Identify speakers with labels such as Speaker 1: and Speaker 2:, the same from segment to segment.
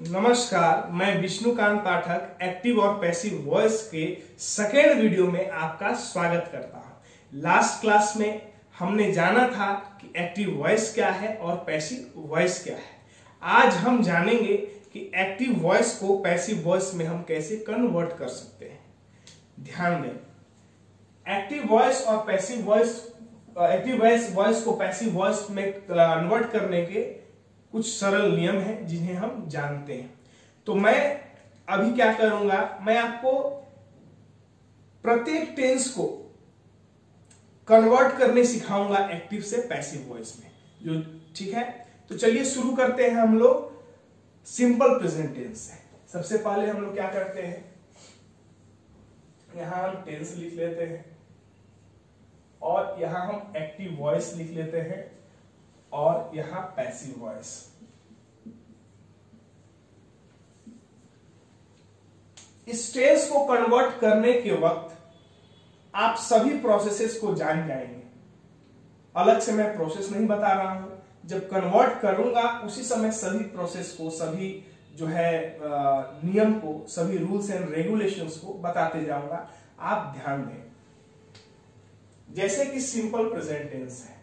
Speaker 1: नमस्कार, मैं विष्णुकांत पाठक एक्टिव और पैसिव वॉइस के सेकेंड वीडियो में आपका स्वागत करता हूं। लास्ट क्लास में हमने जाना था कि एक्टिव वॉइस क्या है और पैसिव वॉइस क्या है। आज हम जानेंगे कि एक्टिव वॉइस को पैसिव वॉइस में हम कैसे कन्वर्ट कर सकते हैं। ध्यान दें, एक्टिव वॉइस और पैसिव वॉइस, एक्टिव वॉइस को पैसिव वॉइस में कन्वर्ट करने के कुछ सरल नियम हैं जिन्हें हम जानते हैं। तो मैं अभी क्या करूंगा, मैं आपको प्रत्येक टेंस को कन्वर्ट करने सिखाऊंगा एक्टिव से पैसिव वॉइस में, जो ठीक है। तो चलिए शुरू करते हैं हम लोग सिंपल प्रेजेंट टेंस से। सबसे पहले हम लोग क्या करते हैं, यहां हम टेंस लिख लेते हैं और यहां हम एक्टिव वॉइस लिख लेते हैं और यहां पैसिव वॉइस। इस टेंस को कन्वर्ट करने के वक्त आप सभी प्रोसेसेस को जान जाएंगे। अलग से मैं प्रोसेस नहीं बता रहा हूं, जब कन्वर्ट करूंगा उसी समय सभी प्रोसेस को, सभी जो है नियम को, सभी रूल्स एंड रेगुलेशंस को बताते जाऊंगा। आप ध्यान दें। जैसे कि सिंपल प्रेजेंट टेंस है,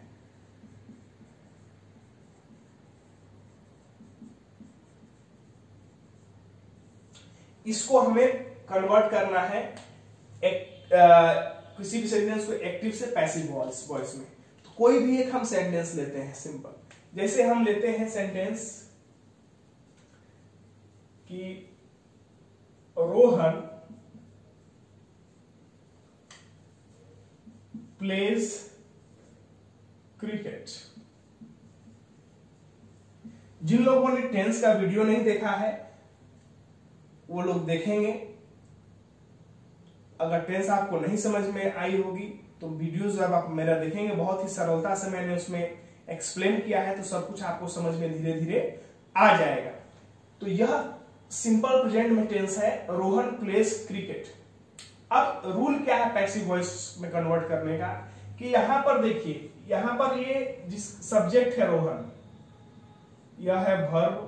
Speaker 1: इसको हमें कन्वर्ट करना है किसी भी सेंटेंस को एक्टिव से पैसिव वॉइस में। तो कोई भी एक हम सेंटेंस लेते हैं सिंपल। जैसे हम लेते हैं सेंटेंस कि रोहन प्लेज क्रिकेट। जिन लोगों ने टेंस का वीडियो नहीं देखा है वो लोग देखेंगे। अगर टेंस आपको नहीं समझ में आई होगी तो वीडियोस जब आप मेरा देखेंगे, बहुत ही सरलता से मैंने उसमें एक्सप्लेन किया है, तो सब कुछ आपको समझ में धीरे धीरे आ जाएगा। तो यह सिंपल प्रेजेंट में टेंस है, रोहन प्लेज क्रिकेट। अब रूल क्या है पैसिव वॉइस में कन्वर्ट करने का, कि यहां पर देखिए, यहां पर ये जिस सब्जेक्ट है रोहन, यह है वर्ब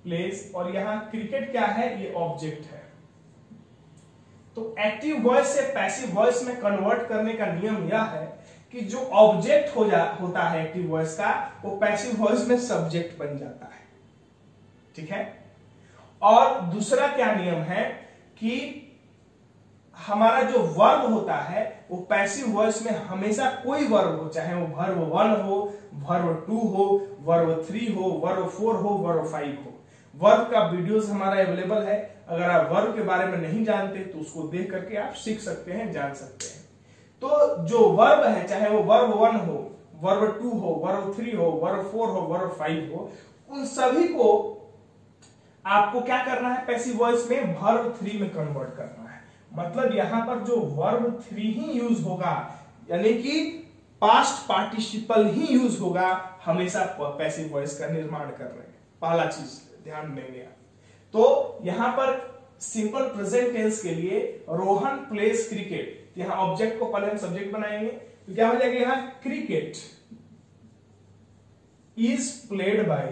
Speaker 1: प्लेस, और यहां क्रिकेट क्या है, ये ऑब्जेक्ट है। तो एक्टिव वॉइस से पैसिव वॉइस में कन्वर्ट करने का नियम यह है कि जो ऑब्जेक्ट होता है एक्टिव वॉइस का, वो पैसिव वॉइस में सब्जेक्ट बन जाता है। ठीक है। और दूसरा क्या नियम है कि हमारा जो वर्ब होता है वो पैसिव वॉइस में हमेशा कोई वर्ब हो, चाहे वो वर्ब 1 हो, वर्ब 2 हो, वर्ब 3 हो, वर्ब 4 हो, वर्ब 5 हो। वर्ब का वीडियोस हमारा अवेलेबल है। अगर आप वर्ब के बारे में नहीं जानते तो उसको देख करके आप सीख सकते हैं, जान सकते हैं। तो जो वर्ब है, चाहे वो वर्ब 1 हो, वर्ब 2 हो, वर्ब 3 हो, वर्ब 4 हो, वर्ब 5 हो, उन सभी को आपको क्या करना है, पैसिव वॉइस में वर्ब 3 में कन्वर्ट करना है। मतलब यहां पर जो वर्ब 3 ही यूज होगा, यानी कि पास्ट पार्टिसिपल ही यूज होगा हमेशा पैसिव वॉइस का निर्माण करने में। पहला चीज ध्यान देंगे आप। तो यहां पर सिंपल प्रेजेंट टेंस के लिए रोहन प्लेज क्रिकेट, यहां ऑब्जेक्ट को पहले हम सब्जेक्ट बनाएंगे, तो क्या हो जाएगा, यहां cricket is played by,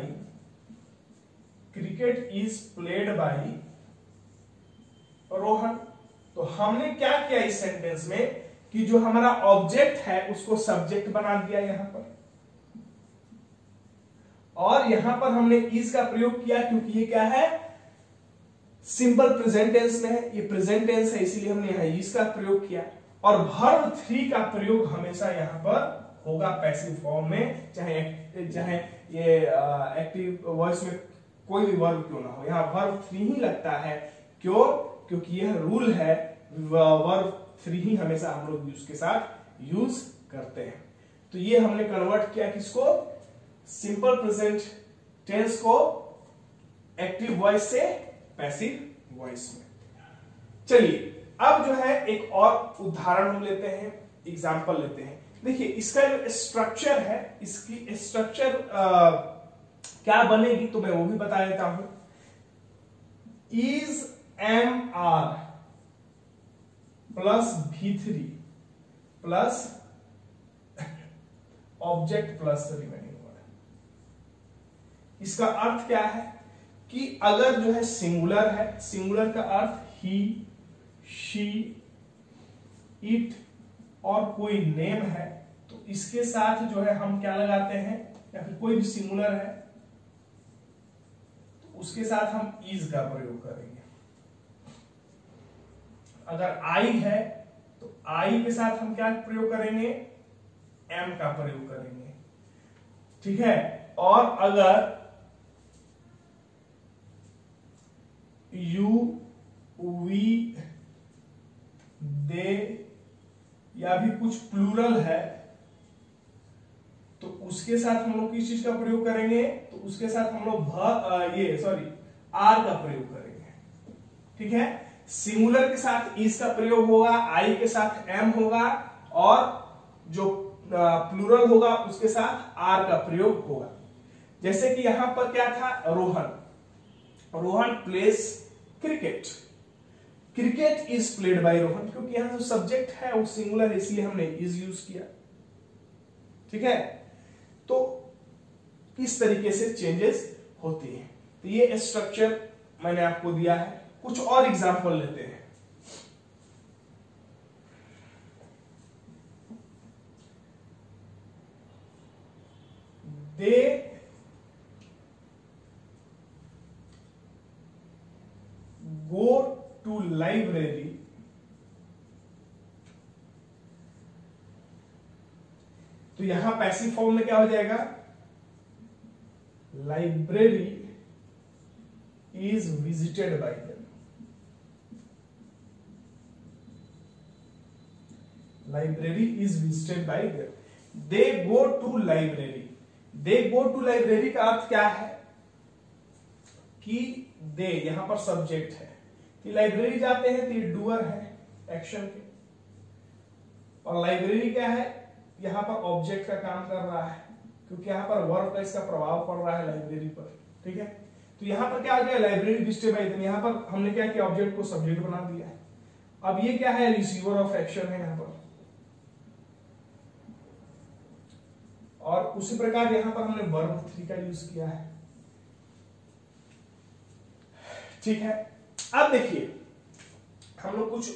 Speaker 1: cricket is played by Rohan. तो हमने क्या किया इस सेंटेंस में कि जो हमारा ऑब्जेक्ट है उसको सब्जेक्ट बना दिया यहां पर, और यहां पर हमने इज का प्रयोग किया क्योंकि ये क्या है, सिंपल प्रेजेंट टेंस में है, ये प्रेजेंट टेंस है, इसीलिए हमने यहां इज का प्रयोग किया। और वर्ब 3 का प्रयोग हमेशा यहां पर होगा पैसिव फॉर्म में, चाहे ये एक्टिव वॉइस में कोई भी वर्ब क्यों ना हो, यहां वर्ब 3 ही लगता है। क्यों? क्योंकि यह रूल है, वर्ब 3 ही हमेशा हम लोग उसके साथ यूज करते हैं। तो ये हमने कन्वर्ट किया किसको, सिंपल प्रेजेंट टेंस को एक्टिव वॉइस से पैसिव वॉइस में। चलिए अब जो है एक और उदाहरण हम लेते हैं, एग्जांपल लेते हैं। देखिए इसका जो स्ट्रक्चर है, इसकी स्ट्रक्चर क्या बनेगी तो मैं वो भी बता देता हूं। Is MR plus V3 plus object plus remaining word. इसका अर्थ क्या है कि अगर जो है सिंगुलर है, सिंगुलर का अर्थ ही, शी, इट और कोई नेम है, तो इसके साथ जो है हम क्या लगाते हैं, या फिर कोई भी सिंगुलर है तो उसके साथ हम इज का प्रयोग करेंगे। अगर आई है तो आई के साथ हम क्या प्रयोग करेंगे, एम का प्रयोग करेंगे, ठीक है। और अगर यू, वी, दे या भी कुछ प्लूरल है तो उसके साथ हम लोग किस चीज का प्रयोग करेंगे, तो उसके साथ हम लोग आर का प्रयोग करेंगे, ठीक है। सिंगुलर के साथ इज का प्रयोग होगा, आई के साथ एम होगा, और जो प्लूरल होगा उसके साथ आर का प्रयोग होगा। जैसे कि यहां पर क्या था, Rohan place cricket, cricket is played by Rohan, क्योंकि यहां जो सब्जेक्ट है वो सिंगुलर है इसलिए हमने इज यूज किया, ठीक है। तो इस तरीके से चेंजेस होती हैं। तो ये स्ट्रक्चर मैंने आपको दिया है। कुछ और एग्जांपल लेते हैं। दे गो टू लाइब्रेरी, तो यहां पैसिव फॉर्म में क्या हो जाएगा, library is visited by them, library is visited by them. They go to library, they go to library का अर्थ क्या है कि दे यहां पर सब्जेक्ट है कि लाइब्रेरी जाते हैं तो ये डूअर है एक्शन के, और लाइब्रेरी क्या है, यहां पर ऑब्जेक्ट का काम कर रहा है, क्योंकि यहां पर वर्ब का इसका प्रभाव पड़ रहा है लाइब्रेरी पर, ठीक है। तो यहां पर क्या हो गया, लाइब्रेरी विजिटेड बाय देम, यहां पर हमने क्या किया, ऑब्जेक्ट को सब्जेक्ट बना दिया है। अब ये क्या है, रिसीवर ऑफ एक्शन है यहां पर, और उसी प्रकार यहां पर हमने वर्ब 3 का यूज किया है, ठीक है। अब देखिए हम लोग कुछ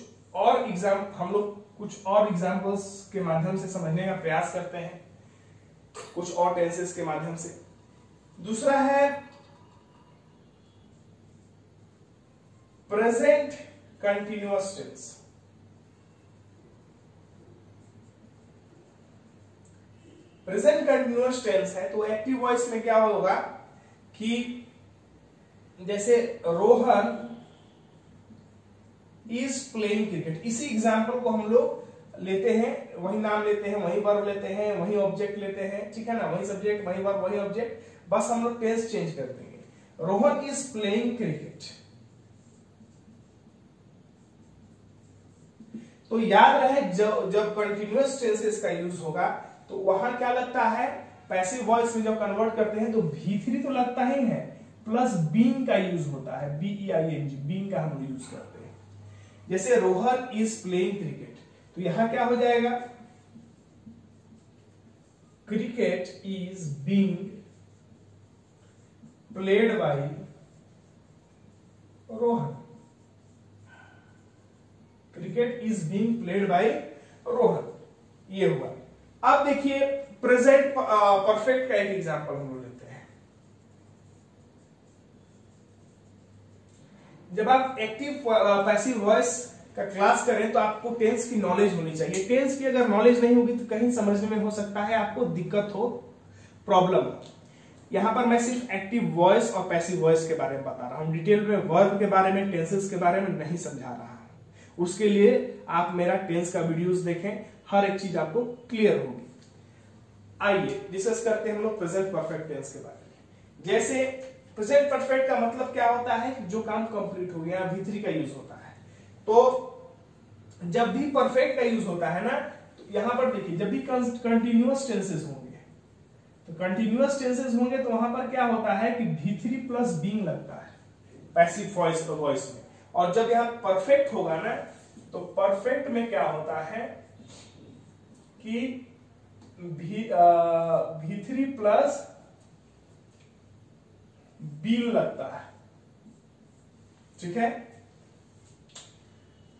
Speaker 1: और एग्जांपल्स के माध्यम से समझने का प्रयास करते हैं, कुछ और टेंसेस के माध्यम से। दूसरा है present continuous tense. Present continuous tense है तो एक्टिव वॉइस में क्या होगा कि जैसे रोहन इज प्लेइंग क्रिकेट, इसी एग्जाम्पल को हम लोग लेते हैं, वही नाम लेते हैं, वही वर्ब लेते हैं, वही ऑब्जेक्ट लेते हैं, ठीक है ना, वही सब्जेक्ट, वही वर्ब, वही ऑब्जेक्ट, बस हम लोग टेंस चेंज कर देंगे। रोहन इज प्लेइंग क्रिकेट, तो याद रहे जब कंटिन्यूअस टेंसेस का यूज होगा तो वहां क्या लगता है, पैसिव वॉइस में जब कन्वर्ट करते हैं तो V3 तो लगता ही है, प्लस बीइंग का यूज होता है, BEING, बीइंग का हम यूज करते हैं। जैसे रोहन इज प्लेइंग क्रिकेट, तो यहां क्या हो जाएगा, cricket is being played by Rohan, cricket is being played by Rohan, ये हुआ। अब देखिए प्रेजेंट परफेक्ट का एक एग्जांपल हम लोग लेते हैं। जब आप एक्टिव पैसिव वॉइस का क्लास करें तो आपको टेंस की नॉलेज होनी चाहिए। टेंस की अगर नॉलेज नहीं होगी तो कहीं समझने में हो सकता है आपको दिक्कत हो, प्रॉब्लम। यहां पर मैं सिर्फ एक्टिव वॉइस और पैसिव वॉइस के बारे में बता रहा हूं, डिटेल में वर्ब के बारे में, टेंसेस के बारे में नहीं समझा रहा हूं। उसके लिए आप मेरा टेंस का वीडियोस देखें, हर एक चीज आपको क्लियर होगी। आइए डिस्कस करते हैं हम लोग प्रेजेंट परफेक्ट टेंस के बारे में। जैसे प्रेजेंट परफेक्ट का मतलब क्या होता है कि जो काम कंप्लीट हो गया, V3 का यूज होता है। तो जब भी परफेक्ट का यूज होता है ना, तो यहां पर देखिए जब भी कंटिन्यूअस टेंसेस होंगे, तो कंटिन्यूअस टेंसेस होंगे तो वहां पर क्या होता है कि V3 प्लस बीइंग लगता है पैसिव वॉइस में। और जब यहां परफेक्ट होगा ना, तो परफेक्ट में क्या होता है कि V3 प्लस बीइंग लगता है, ठीक है,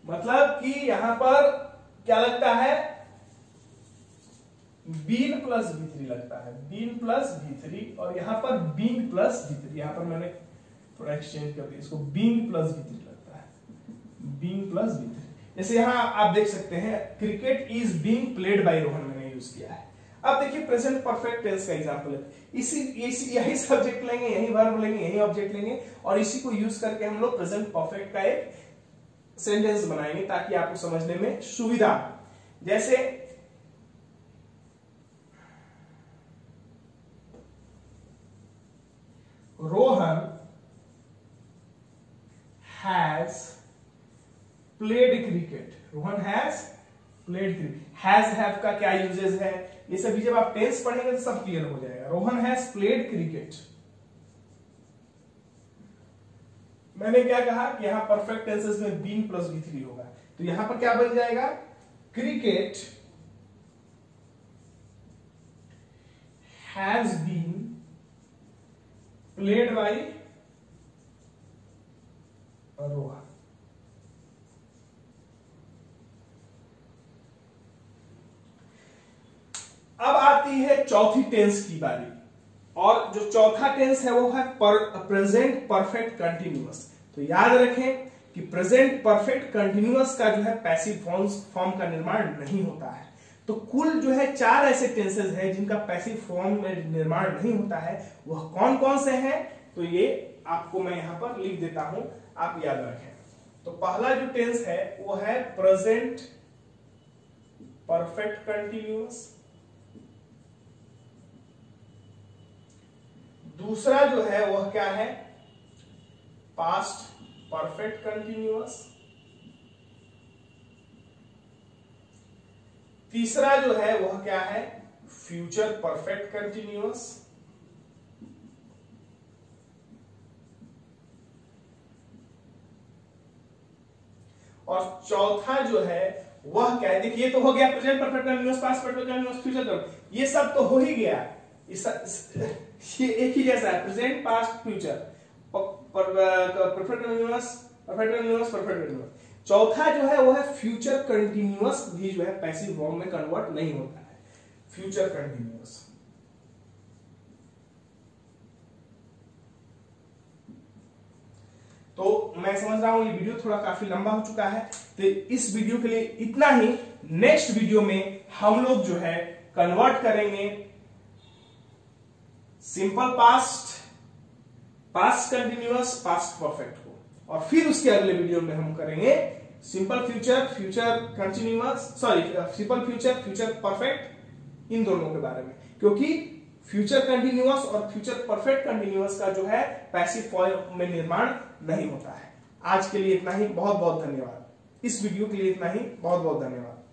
Speaker 1: मतलब कि यहां पर क्या लगता है, बीन प्लस V3 लगता है, बीन प्लस V3, और यहां पर बीन प्लस V3, यहां पर मैंने थोड़ा एक्सचेंज कर दिया, इसको बीन प्लस V3 लगता है, बीन प्लस V3। जैसे यहां आप देख सकते हैं cricket is being played by Rohan, मैंने यूज किया है। अब देखिए प्रेजेंट परफेक्ट टेंस का एग्जांपल है, यही सब्जेक्ट लेंगे, यही वर्ब लेंगे, यही ऑब्जेक्ट लेंगे, और इसी को यूज करके हम लोग प्रेजेंट परफेक्ट का एक सेंटेंस बनाएंगे ताकि आपको समझने में सुविधा। जैसे Rohan has played cricket, Rohan has played cricket, has have का क्या यूजेस है, ये सभी जब आप टेंस पढ़ेंगे तो सब क्लियर हो जाएगा। रोहन हैज प्लेड क्रिकेट, मैंने क्या कहा कि यहां परफेक्ट टेंसेस में बीन प्लस V3 होगा, तो यहां पर क्या बन जाएगा, cricket has been played by Rohan. अब आती है चौथी टेंस की बारी, और जो चौथा टेंस है वो है प्रेजेंट परफेक्ट कंटिन्यूअस। तो याद रखें कि प्रेजेंट परफेक्ट कंटिन्यूअस का जो है पैसिव फॉर्म का निर्माण नहीं होता है। तो कुल जो है 4 ऐसे टेंसेस हैं जिनका पैसिव फॉर्म में निर्माण नहीं होता है, वह कौन कौन से हैं, तो ये आपको मैं यहां पर लिख देता हूं, आप याद रखें। तो पहला जो टेंस है वो है प्रेजेंट परफेक्ट कंटिन्यूअस, दूसरा जो है वह क्या है, पास्ट परफेक्ट कंटिन्यूअस, तीसरा जो है वह क्या है, फ्यूचर परफेक्ट कंटिन्यूअस, और चौथा जो है वह क्या है, देखिए तो हो गया present perfect continuous, past perfect continuous, future, ये सब तो हो ही गया, ये एक ही जैसा है, present past future, perfect continuous, perfect continuous, perfect continuous. चौथा जो है वो है फ्यूचर कंटिन्यूअस, भी जो है पैसिव फॉर्म में कन्वर्ट नहीं होता है, फ्यूचर कंटिन्यूअस। तो मैं समझ रहा हूं ये वीडियो थोड़ा काफी लंबा हो चुका है, तो इस वीडियो के लिए इतना ही। नेक्स्ट वीडियो में हम लोग जो है कन्वर्ट करेंगे simple past, past continuous, past perfect को, और फिर उसके अगले वीडियो में हम करेंगे simple future, future continuous, sorry simple future, future perfect, इन दोनों के बारे में, क्योंकि फ्यूचर कंटिन्यूअस और फ्यूचर परफेक्ट कंटिन्यूअस का जो है पैसिव फॉर्म में निर्माण नहीं होता है। आज के लिए इतना ही, बहुत बहुत धन्यवाद। इस वीडियो के लिए इतना ही, बहुत बहुत धन्यवाद।